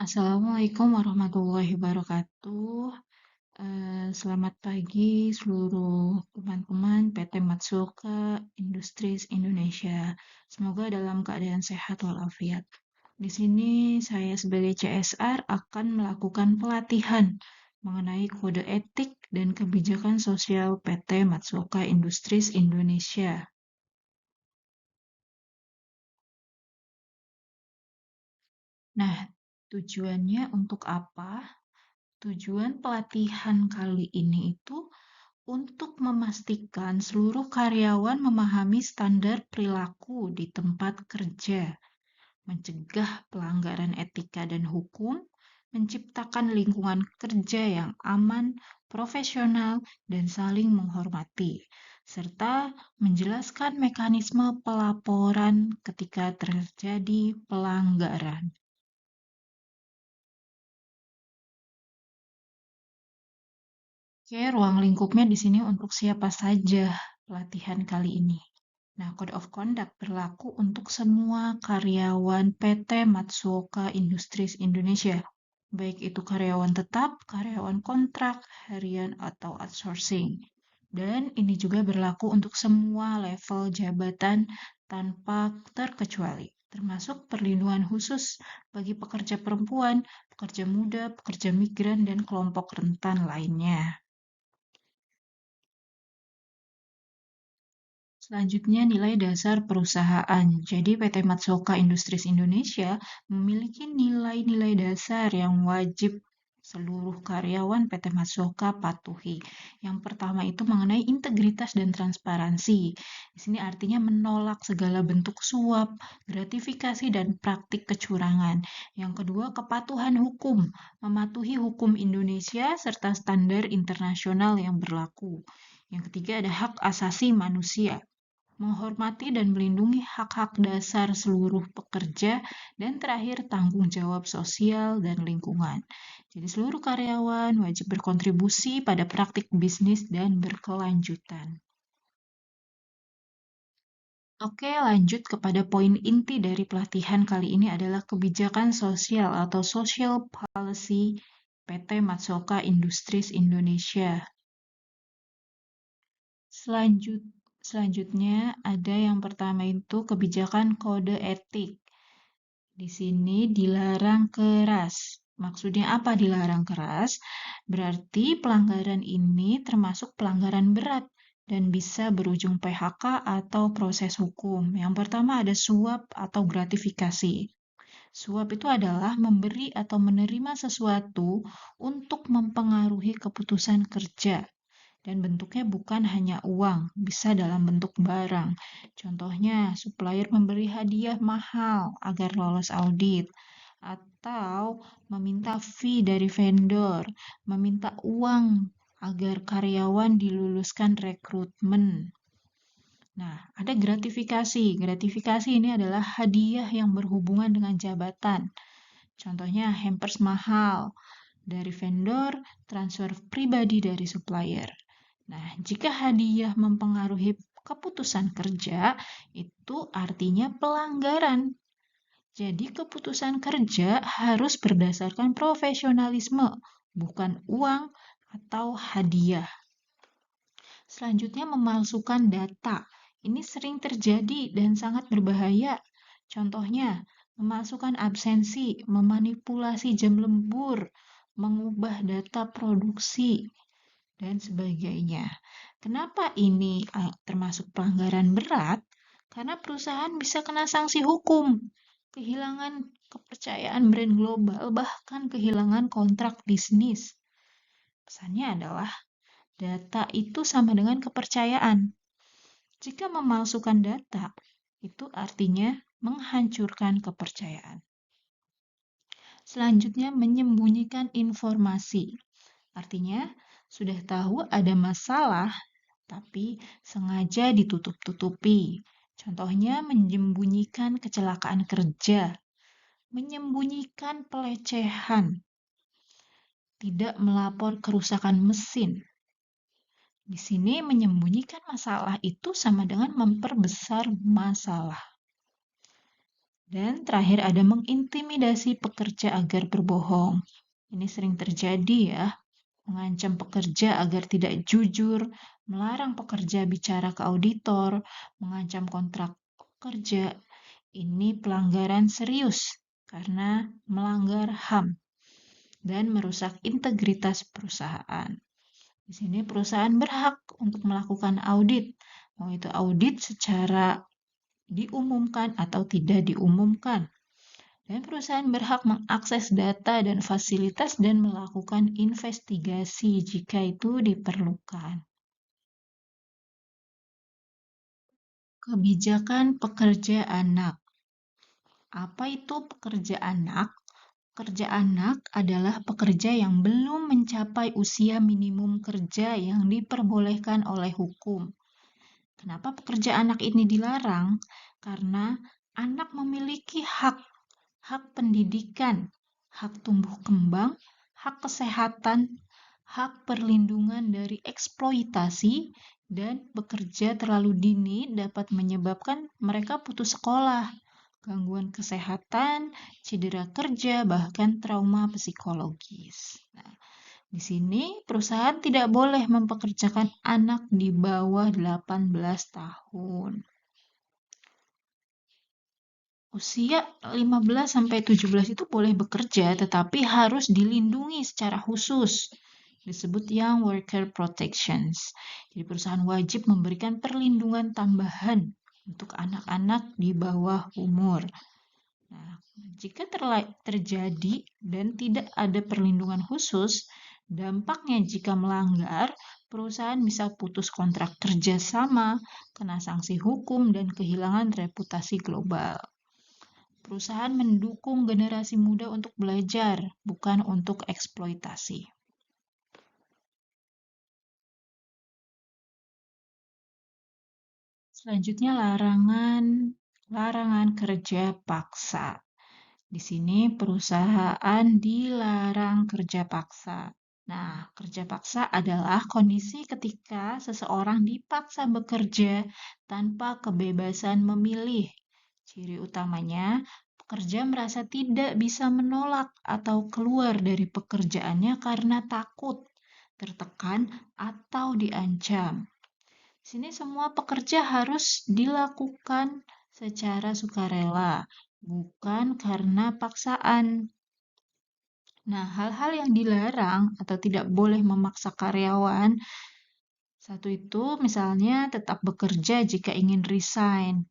Assalamualaikum warahmatullahi wabarakatuh. Selamat pagi seluruh teman-teman PT Matsuoka Industries Indonesia. Semoga dalam keadaan sehat walafiat. Di sini saya sebagai CSR akan melakukan pelatihan mengenai kode etik dan kebijakan sosial PT Matsuoka Industries Indonesia. Nah, tujuannya untuk apa? Tujuan pelatihan kali ini itu untuk memastikan seluruh karyawan memahami standar perilaku di tempat kerja, mencegah pelanggaran etika dan hukum, menciptakan lingkungan kerja yang aman, profesional, dan saling menghormati, serta menjelaskan mekanisme pelaporan ketika terjadi pelanggaran. Oke, ruang lingkupnya di sini untuk siapa saja pelatihan kali ini. Nah, Code of Conduct berlaku untuk semua karyawan PT Matsuoka Industries Indonesia, baik itu karyawan tetap, karyawan kontrak, harian, atau outsourcing. Dan ini juga berlaku untuk semua level jabatan tanpa terkecuali, termasuk perlindungan khusus bagi pekerja perempuan, pekerja muda, pekerja migran, dan kelompok rentan lainnya. Selanjutnya, nilai dasar perusahaan. Jadi, PT Matsuoka Industries Indonesia memiliki nilai-nilai dasar yang wajib seluruh karyawan PT Matsuoka patuhi. Yang pertama itu mengenai integritas dan transparansi. Di sini artinya menolak segala bentuk suap, gratifikasi, dan praktik kecurangan. Yang kedua, kepatuhan hukum, mematuhi hukum Indonesia serta standar internasional yang berlaku. Yang ketiga ada hak asasi manusia, menghormati dan melindungi hak-hak dasar seluruh pekerja, dan terakhir tanggung jawab sosial dan lingkungan. Jadi seluruh karyawan wajib berkontribusi pada praktik bisnis dan berkelanjutan. Oke, lanjut kepada poin inti dari pelatihan kali ini adalah kebijakan sosial atau social policy PT Matsuoka Industries Indonesia. Selanjut, Selanjutnya ada yang pertama itu kebijakan kode etik. Di sini dilarang keras. Maksudnya apa dilarang keras? Berarti pelanggaran ini termasuk pelanggaran berat dan bisa berujung PHK atau proses hukum. Yang pertama ada suap atau gratifikasi. Suap itu adalah memberi atau menerima sesuatu untuk mempengaruhi keputusan kerja. Dan bentuknya bukan hanya uang, bisa dalam bentuk barang. Contohnya, supplier memberi hadiah mahal agar lolos audit, atau meminta fee dari vendor, meminta uang agar karyawan diluluskan rekrutmen. Nah, ada gratifikasi. Gratifikasi ini adalah hadiah yang berhubungan dengan jabatan. Contohnya, hampers mahal dari vendor, transfer pribadi dari supplier. Nah, jika hadiah mempengaruhi keputusan kerja, itu artinya pelanggaran. Jadi, keputusan kerja harus berdasarkan profesionalisme, bukan uang atau hadiah. Selanjutnya, memalsukan data. Ini sering terjadi dan sangat berbahaya. Contohnya, memasukkan absensi, memanipulasi jam lembur, mengubah data produksi, dan sebagainya. Kenapa ini termasuk pelanggaran berat? Karena perusahaan bisa kena sanksi hukum, kehilangan kepercayaan brand global, bahkan kehilangan kontrak bisnis. Pesannya adalah data itu sama dengan kepercayaan. Jika memalsukan data, itu artinya menghancurkan kepercayaan. Selanjutnya, menyembunyikan informasi. Artinya, sudah tahu ada masalah, tapi sengaja ditutup-tutupi. Contohnya, menyembunyikan kecelakaan kerja, menyembunyikan pelecehan, tidak melapor kerusakan mesin. Di sini menyembunyikan masalah itu sama dengan memperbesar masalah. Dan terakhir ada mengintimidasi pekerja agar berbohong. Ini sering terjadi ya, mengancam pekerja agar tidak jujur, melarang pekerja bicara ke auditor, mengancam kontrak pekerja. Ini pelanggaran serius karena melanggar HAM dan merusak integritas perusahaan. Di sini perusahaan berhak untuk melakukan audit, mau itu audit secara diumumkan atau tidak diumumkan. Dan perusahaan berhak mengakses data dan fasilitas dan melakukan investigasi jika itu diperlukan. Kebijakan pekerja anak. Apa itu pekerja anak? Pekerja anak adalah pekerja yang belum mencapai usia minimum kerja yang diperbolehkan oleh hukum. Kenapa pekerja anak ini dilarang? Karena anak memiliki hak pendidikan, hak tumbuh kembang, hak kesehatan, hak perlindungan dari eksploitasi, dan bekerja terlalu dini dapat menyebabkan mereka putus sekolah, gangguan kesehatan, cedera kerja, bahkan trauma psikologis. Nah, di sini perusahaan tidak boleh mempekerjakan anak di bawah 18 tahun. Usia 15 sampai 17 itu boleh bekerja, tetapi harus dilindungi secara khusus. Disebut Young Worker Protections. Jadi perusahaan wajib memberikan perlindungan tambahan untuk anak-anak di bawah umur. Nah, jika terjadi dan tidak ada perlindungan khusus, dampaknya jika melanggar, perusahaan bisa putus kontrak kerja sama, kena sanksi hukum, dan kehilangan reputasi global. Perusahaan mendukung generasi muda untuk belajar, bukan untuk eksploitasi. Selanjutnya larangan kerja paksa. Di sini perusahaan dilarang kerja paksa. Nah, kerja paksa adalah kondisi ketika seseorang dipaksa bekerja tanpa kebebasan memilih. Ciri utamanya, pekerja merasa tidak bisa menolak atau keluar dari pekerjaannya karena takut, tertekan, atau diancam. Di sini semua pekerja harus dilakukan secara sukarela, bukan karena paksaan. Nah, hal-hal yang dilarang atau tidak boleh memaksa karyawan, satu itu misalnya tetap bekerja jika ingin resign,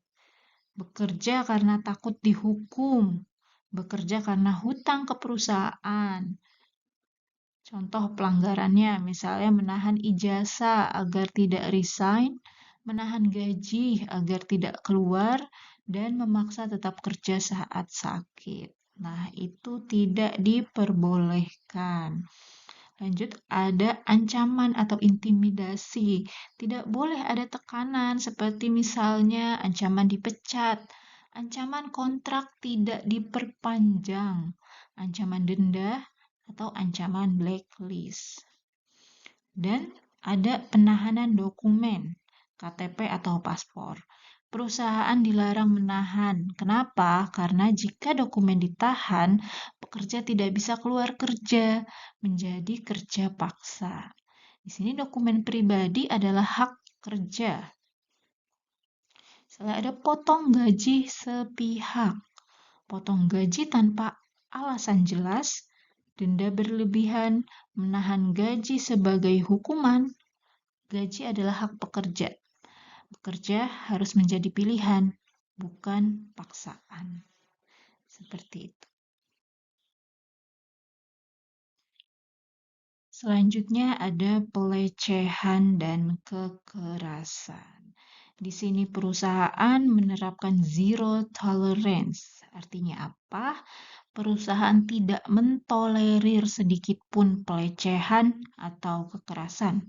bekerja karena takut dihukum, bekerja karena hutang ke perusahaan. Contoh pelanggarannya misalnya menahan ijazah agar tidak resign, menahan gaji agar tidak keluar, dan memaksa tetap kerja saat sakit. Nah, itu tidak diperbolehkan. Lanjut, ada ancaman atau intimidasi. Tidak boleh ada tekanan seperti misalnya ancaman dipecat, ancaman kontrak tidak diperpanjang, ancaman denda, atau ancaman blacklist. Dan ada penahanan dokumen, KTP atau paspor. Perusahaan dilarang menahan. Kenapa? Karena jika dokumen ditahan, pekerja tidak bisa keluar kerja, menjadi kerja paksa. Di sini dokumen pribadi adalah hak kerja. Misalnya ada potong gaji sepihak, potong gaji tanpa alasan jelas, denda berlebihan, menahan gaji sebagai hukuman. Gaji adalah hak pekerja. Bekerja harus menjadi pilihan, bukan paksaan. Seperti itu. Selanjutnya ada pelecehan dan kekerasan. Di sini perusahaan menerapkan zero tolerance. Artinya apa? Perusahaan tidak mentolerir sedikit pun pelecehan atau kekerasan.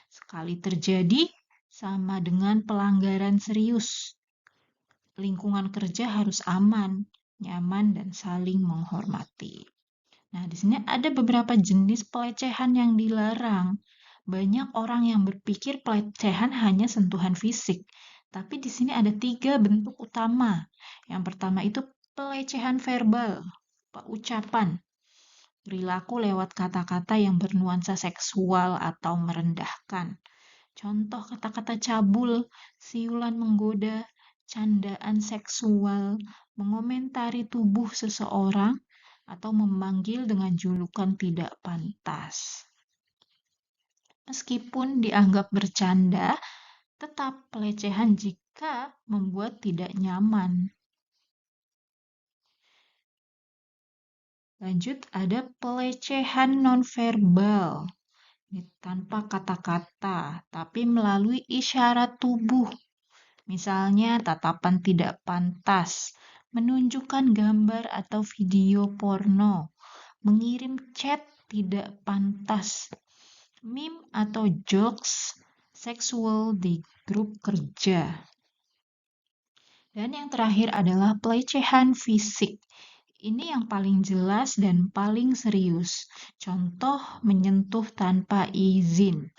Sekali terjadi, sama dengan pelanggaran serius. Lingkungan kerja harus aman, nyaman, dan saling menghormati. Nah, di sini ada beberapa jenis pelecehan yang dilarang. Banyak orang yang berpikir pelecehan hanya sentuhan fisik, tapi di sini ada 3 bentuk utama. Yang pertama itu pelecehan verbal, ucapan, perilaku lewat kata-kata yang bernuansa seksual atau merendahkan. Contoh kata-kata cabul, siulan menggoda, candaan seksual, mengomentari tubuh seseorang, atau memanggil dengan julukan tidak pantas. Meskipun dianggap bercanda, tetap pelecehan jika membuat tidak nyaman. Lanjut, ada pelecehan nonverbal. Tanpa kata-kata, tapi melalui isyarat tubuh. Misalnya tatapan tidak pantas, menunjukkan gambar atau video porno, mengirim chat tidak pantas, meme atau jokes seksual di grup kerja. Dan yang terakhir adalah pelecehan fisik. Ini yang paling jelas dan paling serius. Contoh menyentuh tanpa izin,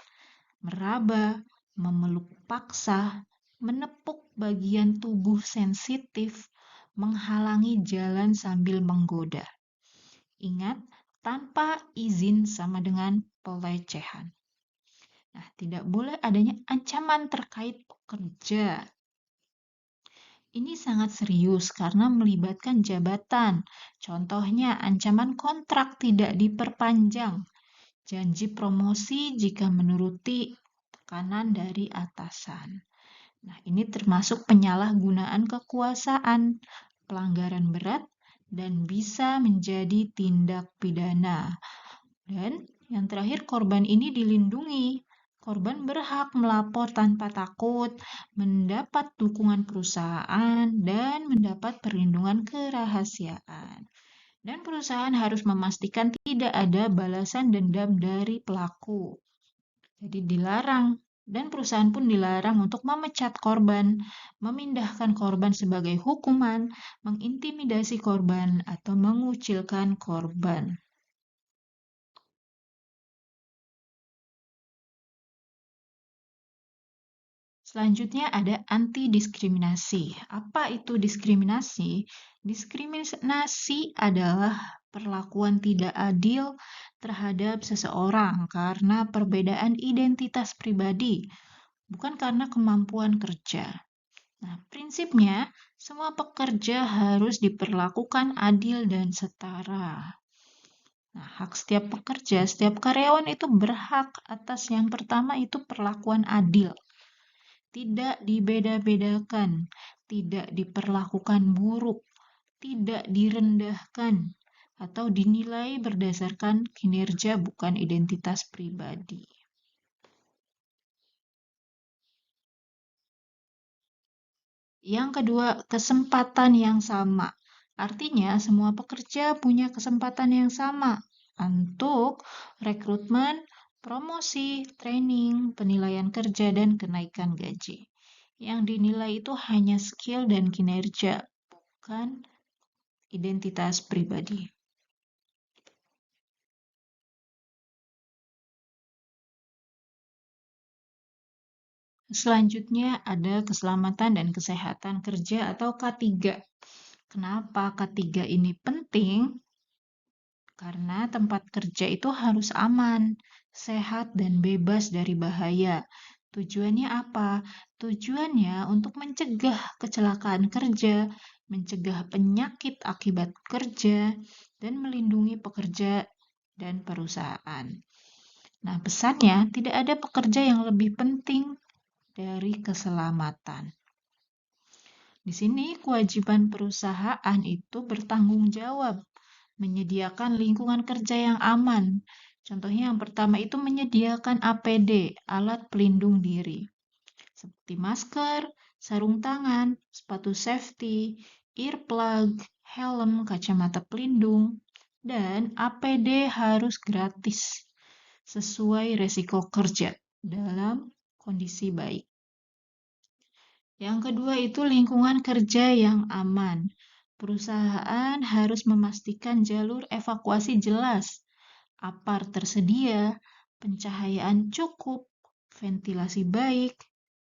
meraba, memeluk paksa, menepuk bagian tubuh sensitif, menghalangi jalan sambil menggoda. Ingat, tanpa izin sama dengan pelecehan. Nah, tidak boleh adanya ancaman terkait pekerja. Ini sangat serius karena melibatkan jabatan. Contohnya, ancaman kontrak tidak diperpanjang, janji promosi jika menuruti tekanan dari atasan. Nah, ini termasuk penyalahgunaan kekuasaan, pelanggaran berat, dan bisa menjadi tindak pidana. Dan yang terakhir, korban ini dilindungi. Korban berhak melapor tanpa takut, mendapat dukungan perusahaan, dan mendapat perlindungan kerahasiaan. Dan perusahaan harus memastikan tidak ada balasan dendam dari pelaku. Jadi dilarang, dan perusahaan pun dilarang untuk memecat korban, memindahkan korban sebagai hukuman, mengintimidasi korban, atau mengucilkan korban. Selanjutnya ada anti-diskriminasi. Apa itu diskriminasi? Diskriminasi adalah perlakuan tidak adil terhadap seseorang karena perbedaan identitas pribadi, bukan karena kemampuan kerja. Nah, prinsipnya semua pekerja harus diperlakukan adil dan setara. Nah, hak setiap pekerja, setiap karyawan itu berhak atas yang pertama itu perlakuan adil. Tidak dibeda-bedakan, tidak diperlakukan buruk, tidak direndahkan, atau dinilai berdasarkan kinerja bukan identitas pribadi. Yang kedua, kesempatan yang sama. Artinya, semua pekerja punya kesempatan yang sama untuk rekrutmen, promosi, training, penilaian kerja, dan kenaikan gaji. Yang dinilai itu hanya skill dan kinerja, bukan identitas pribadi. Selanjutnya ada keselamatan dan kesehatan kerja atau K3. Kenapa K3 ini penting? Karena tempat kerja itu harus aman, sehat, dan bebas dari bahaya. Tujuannya apa? Tujuannya untuk mencegah kecelakaan kerja, mencegah penyakit akibat kerja, dan melindungi pekerja dan perusahaan. Nah, pesannya tidak ada pekerja yang lebih penting dari keselamatan. Di sini kewajiban perusahaan itu bertanggung jawab menyediakan lingkungan kerja yang aman. Contohnya yang pertama itu menyediakan APD, alat pelindung diri, seperti masker, sarung tangan, sepatu safety, earplug, helm, kacamata pelindung, dan APD harus gratis sesuai resiko kerja dalam kondisi baik. Yang kedua itu lingkungan kerja yang aman. Perusahaan harus memastikan jalur evakuasi jelas, apar tersedia, pencahayaan cukup, ventilasi baik,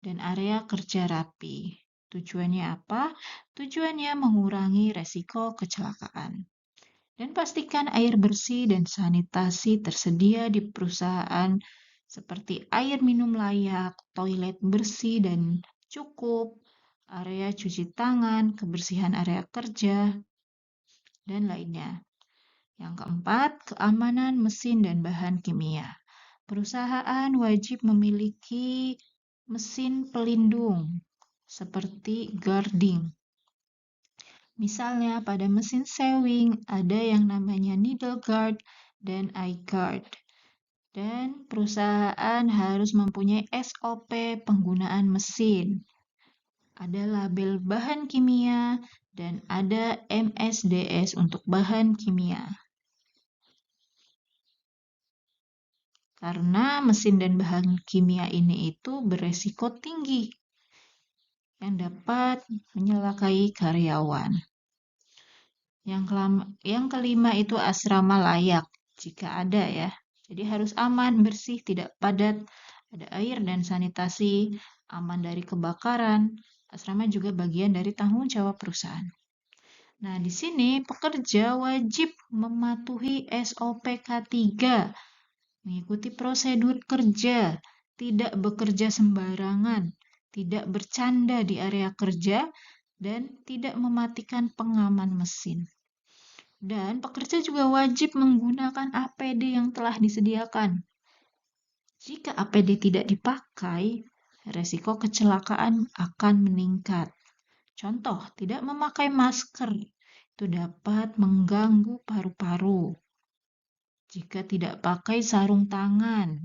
dan area kerja rapi. Tujuannya apa? Tujuannya mengurangi resiko kecelakaan. Dan pastikan air bersih dan sanitasi tersedia di perusahaan seperti air minum layak, toilet bersih dan cukup, area cuci tangan, kebersihan area kerja, dan lainnya. Yang keempat, keamanan mesin dan bahan kimia. Perusahaan wajib memiliki mesin pelindung seperti guarding. Misalnya pada mesin sewing ada yang namanya needle guard dan eye guard. Dan perusahaan harus mempunyai SOP penggunaan mesin. Ada label bahan kimia dan ada MSDS untuk bahan kimia. Karena mesin dan bahan kimia ini itu beresiko tinggi yang dapat menyelakai karyawan. Yang kelima itu asrama layak, jika ada ya. Jadi harus aman, bersih, tidak padat, ada air dan sanitasi, aman dari kebakaran. Asrama juga bagian dari tanggung jawab perusahaan. Nah, di sini pekerja wajib mematuhi SOP K3, mengikuti prosedur kerja, tidak bekerja sembarangan, tidak bercanda di area kerja, dan tidak mematikan pengaman mesin. Dan pekerja juga wajib menggunakan APD yang telah disediakan. Jika APD tidak dipakai, resiko kecelakaan akan meningkat. Contoh, tidak memakai masker itu dapat mengganggu paru-paru. Jika tidak pakai sarung tangan,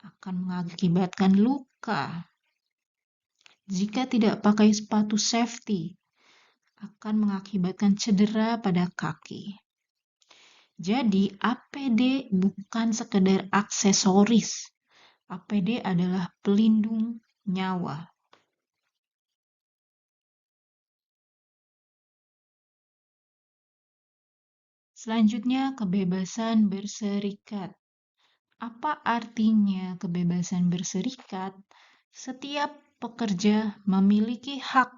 akan mengakibatkan luka. Jika tidak pakai sepatu safety, akan mengakibatkan cedera pada kaki. Jadi APD bukan sekedar aksesoris. APD adalah pelindung nyawa. Selanjutnya, kebebasan berserikat. Apa artinya kebebasan berserikat? Setiap pekerja memiliki hak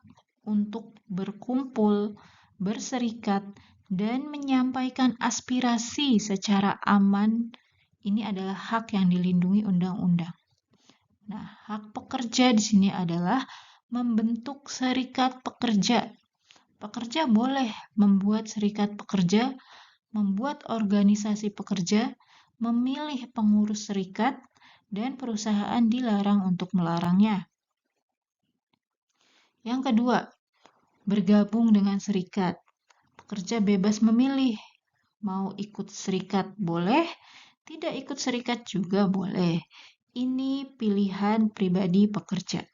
untuk berkumpul, berserikat, dan menyampaikan aspirasi secara aman. Ini adalah hak yang dilindungi undang-undang. Nah, hak pekerja di sini adalah membentuk serikat pekerja. Pekerja boleh membuat serikat pekerja, membuat organisasi pekerja, memilih pengurus serikat, dan perusahaan dilarang untuk melarangnya. Yang kedua, bergabung dengan serikat. Pekerja bebas memilih, mau ikut serikat boleh, tidak ikut serikat juga boleh. Ini pilihan pribadi pekerja.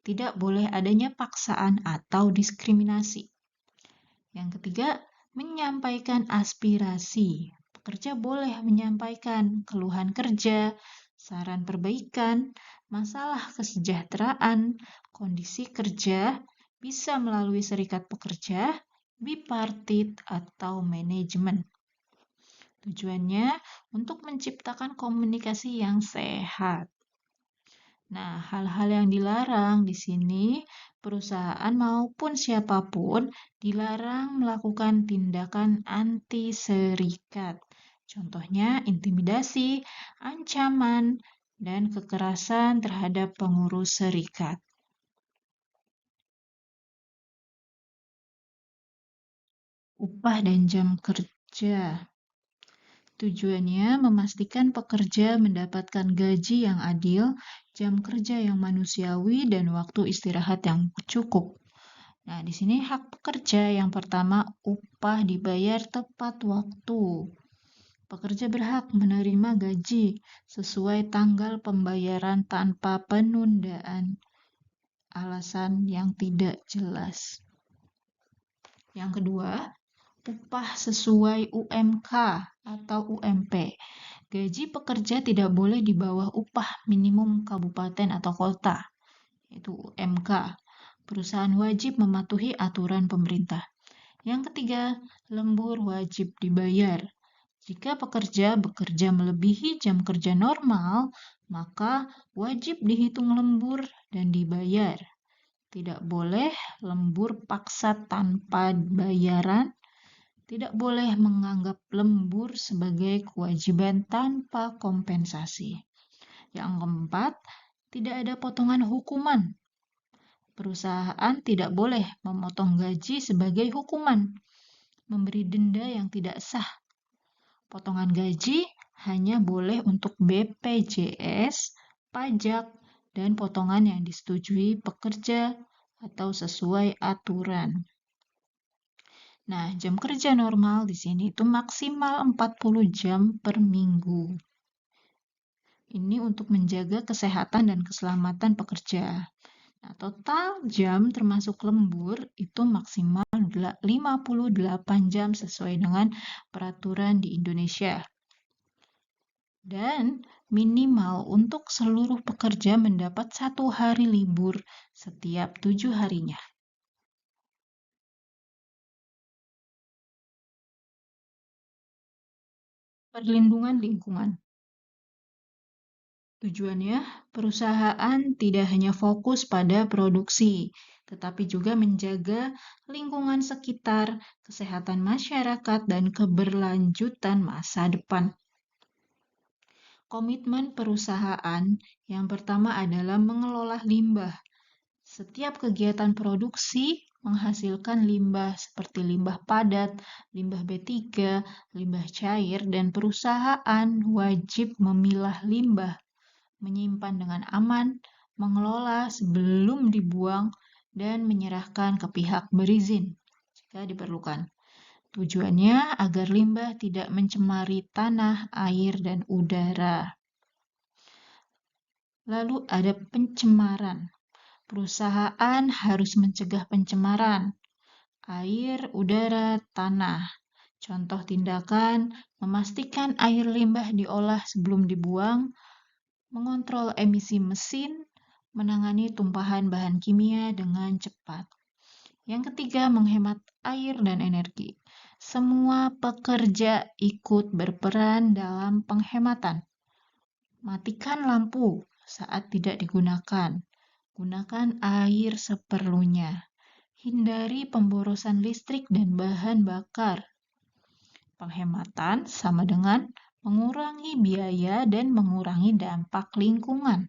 Tidak boleh adanya paksaan atau diskriminasi. Yang ketiga, menyampaikan aspirasi. Pekerja boleh menyampaikan keluhan kerja, saran perbaikan, masalah kesejahteraan, kondisi kerja, bisa melalui serikat pekerja, bipartit, atau manajemen. Tujuannya untuk menciptakan komunikasi yang sehat. Nah, hal-hal yang dilarang di sini, perusahaan maupun siapapun dilarang melakukan tindakan anti serikat. Contohnya intimidasi, ancaman, dan kekerasan terhadap pengurus serikat. Upah dan jam kerja. Tujuannya memastikan pekerja mendapatkan gaji yang adil, jam kerja yang manusiawi, dan waktu istirahat yang cukup. Nah, di sini hak pekerja yang pertama, upah dibayar tepat waktu. Pekerja berhak menerima gaji sesuai tanggal pembayaran tanpa penundaan, alasan yang tidak jelas. Yang kedua, upah sesuai UMK atau UMP. Gaji pekerja tidak boleh di bawah upah minimum kabupaten atau kota, yaitu UMK. Perusahaan wajib mematuhi aturan pemerintah. Yang ketiga, lembur wajib dibayar. Jika pekerja bekerja melebihi jam kerja normal, maka wajib dihitung lembur dan dibayar. tidak boleh lembur paksa tanpa bayaran, tidak boleh menganggap lembur sebagai kewajiban tanpa kompensasi. Yang keempat, tidak ada potongan hukuman. Perusahaan tidak boleh memotong gaji sebagai hukuman, memberi denda yang tidak sah. Potongan gaji hanya boleh untuk BPJS, pajak, dan potongan yang disetujui pekerja atau sesuai aturan. Nah, jam kerja normal di sini itu maksimal 40 jam per minggu. Ini untuk menjaga kesehatan dan keselamatan pekerja. Nah, total jam termasuk lembur itu maksimal 58 jam sesuai dengan peraturan di Indonesia. Dan minimal untuk seluruh pekerja mendapat 1 hari libur setiap 7 harinya. Perlindungan lingkungan. Tujuannya, perusahaan tidak hanya fokus pada produksi, tetapi juga menjaga lingkungan sekitar, kesehatan masyarakat, dan keberlanjutan masa depan. Komitmen perusahaan yang pertama adalah mengelola limbah. Setiap kegiatan produksi menghasilkan limbah seperti limbah padat, limbah B3, limbah cair, dan perusahaan wajib memilah limbah, menyimpan dengan aman, mengelola sebelum dibuang, dan menyerahkan ke pihak berizin jika diperlukan. Tujuannya agar limbah tidak mencemari tanah, air, dan udara. Lalu ada pencemaran. Perusahaan harus mencegah pencemaran air, udara, tanah. Contoh tindakan, memastikan air limbah diolah sebelum dibuang, mengontrol emisi mesin, menangani tumpahan bahan kimia dengan cepat. Yang ketiga, menghemat air dan energi. Semua pekerja ikut berperan dalam penghematan. Matikan lampu saat tidak digunakan. Gunakan air seperlunya. Hindari pemborosan listrik dan bahan bakar. Penghematan sama dengan mengurangi biaya dan mengurangi dampak lingkungan.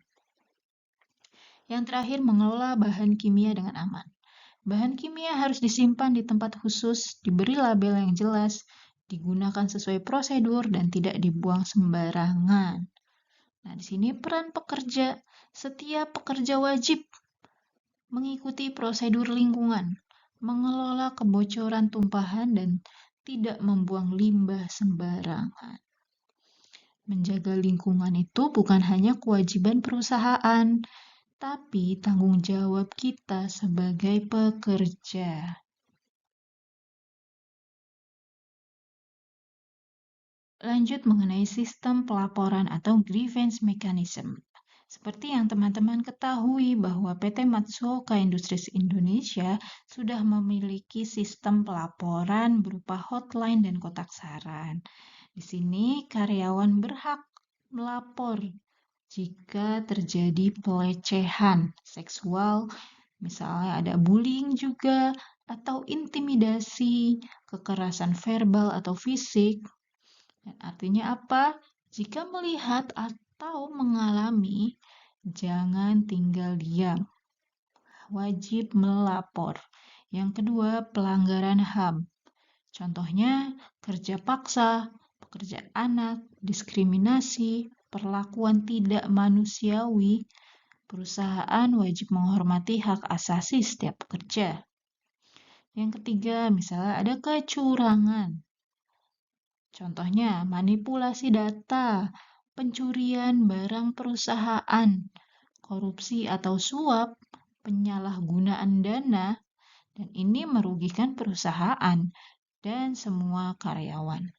Yang terakhir, mengelola bahan kimia dengan aman. Bahan kimia harus disimpan di tempat khusus, diberi label yang jelas, digunakan sesuai prosedur, dan tidak dibuang sembarangan. Nah, di sini peran pekerja. Setiap pekerja wajib mengikuti prosedur lingkungan, mengelola kebocoran tumpahan, dan tidak membuang limbah sembarangan. Menjaga lingkungan itu bukan hanya kewajiban perusahaan, tapi tanggung jawab kita sebagai pekerja. Lanjut mengenai sistem pelaporan atau grievance mechanism. Seperti yang teman-teman ketahui bahwa PT Matsuoka Industries Indonesia sudah memiliki sistem pelaporan berupa hotline dan kotak saran. Di sini karyawan berhak melapor jika terjadi pelecehan seksual, misalnya ada bullying juga, atau intimidasi, kekerasan verbal atau fisik. Dan artinya apa? Jika melihat atau mengalami, jangan tinggal diam. Wajib melapor. Yang kedua, pelanggaran HAM. Contohnya, kerja paksa, pekerja anak, diskriminasi, perlakuan tidak manusiawi. Perusahaan wajib menghormati hak asasi setiap pekerja. Yang ketiga, misalnya ada kecurangan. Contohnya, manipulasi data, pencurian barang perusahaan, korupsi atau suap, penyalahgunaan dana, dan ini merugikan perusahaan dan semua karyawan.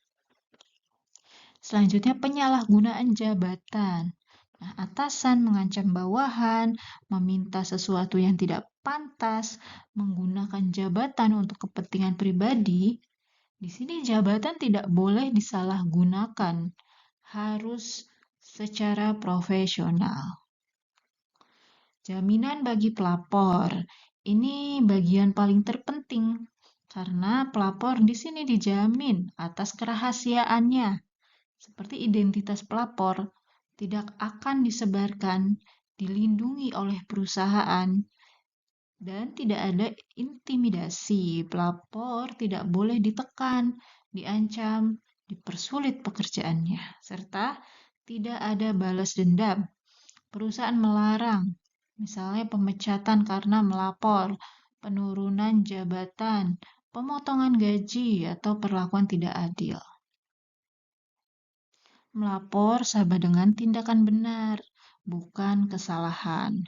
Selanjutnya, penyalahgunaan jabatan. Nah, atasan mengancam bawahan, meminta sesuatu yang tidak pantas, menggunakan jabatan untuk kepentingan pribadi. Di sini jabatan tidak boleh disalahgunakan, harus secara profesional. Jaminan bagi pelapor. Ini bagian paling terpenting karena pelapor di sini dijamin atas kerahasiaannya, seperti identitas pelapor tidak akan disebarkan, dilindungi oleh perusahaan, dan tidak ada intimidasi. Pelapor tidak boleh ditekan, diancam, dipersulit pekerjaannya, serta tidak ada balas dendam. Perusahaan melarang, misalnya pemecatan karena melapor, penurunan jabatan, pemotongan gaji, atau perlakuan tidak adil. Melapor sama dengan tindakan benar, bukan kesalahan.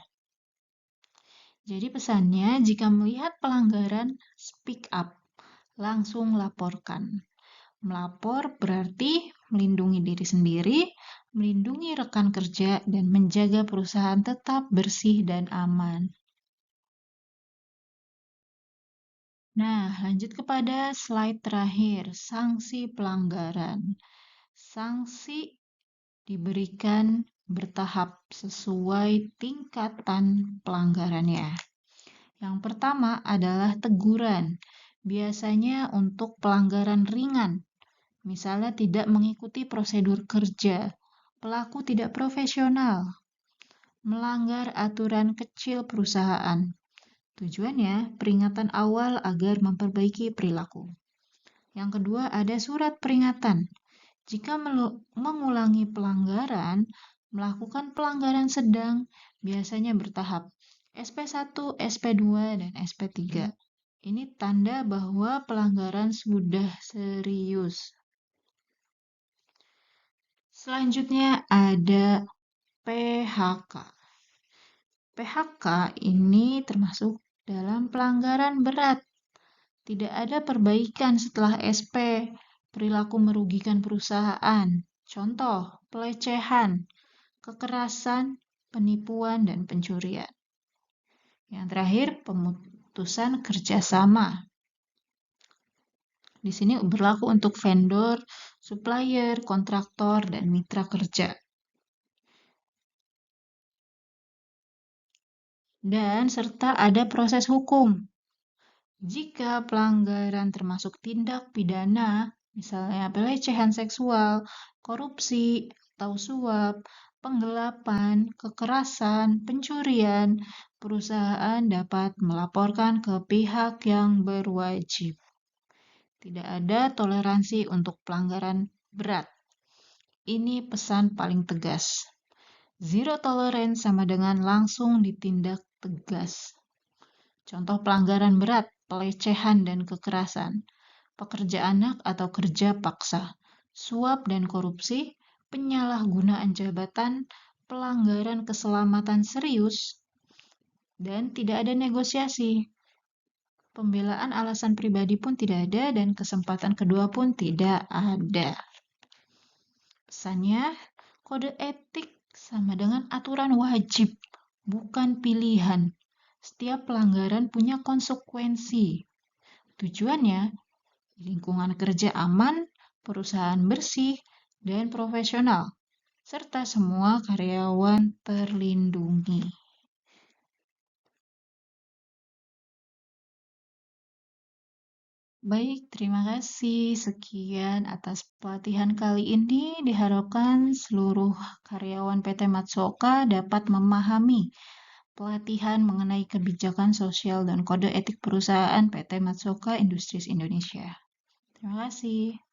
Jadi pesannya, jika melihat pelanggaran, speak up, langsung laporkan. Melapor berarti melindungi diri sendiri, melindungi rekan kerja, dan menjaga perusahaan tetap bersih dan aman. Nah, lanjut kepada slide terakhir, sanksi pelanggaran. Sanksi diberikan bertahap sesuai tingkatan pelanggarannya. Yang pertama adalah teguran, biasanya untuk pelanggaran ringan, misalnya tidak mengikuti prosedur kerja, pelaku tidak profesional, melanggar aturan kecil perusahaan. Tujuannya peringatan awal agar memperbaiki perilaku. Yang kedua ada surat peringatan. Jika mengulangi pelanggaran, melakukan pelanggaran sedang, biasanya bertahap. SP1, SP2, dan SP3. Ini tanda bahwa pelanggaran sudah serius. Selanjutnya ada PHK. PHK ini termasuk dalam pelanggaran berat. Tidak ada perbaikan setelah SP, perilaku merugikan perusahaan. Contoh, pelecehan, kekerasan, penipuan, dan pencurian. Yang terakhir, pemutusan kerjasama. Di sini berlaku untuk vendor, supplier, kontraktor, dan mitra kerja. Dan serta ada proses hukum. Jika pelanggaran termasuk tindak pidana, misalnya pelecehan seksual, korupsi, atau suap, penggelapan, kekerasan, pencurian, perusahaan dapat melaporkan ke pihak yang berwajib. Tidak ada toleransi untuk pelanggaran berat. Ini pesan paling tegas. Zero tolerance sama dengan langsung ditindak tegas. Contoh pelanggaran berat, pelecehan dan kekerasan, pekerja anak atau kerja paksa, suap dan korupsi, penyalahgunaan jabatan, pelanggaran keselamatan serius, dan tidak ada negosiasi. Pembelaan alasan pribadi pun tidak ada dan kesempatan kedua pun tidak ada. Pesannya, kode etik sama dengan aturan wajib, bukan pilihan. Setiap pelanggaran punya konsekuensi. Tujuannya, lingkungan kerja aman, perusahaan bersih, dan profesional, serta semua karyawan terlindungi. Baik, terima kasih. Sekian atas pelatihan kali ini. Diharapkan seluruh karyawan PT Matsoka dapat memahami pelatihan mengenai kebijakan sosial dan kode etik perusahaan PT Matsoka Industries Indonesia. Terima kasih.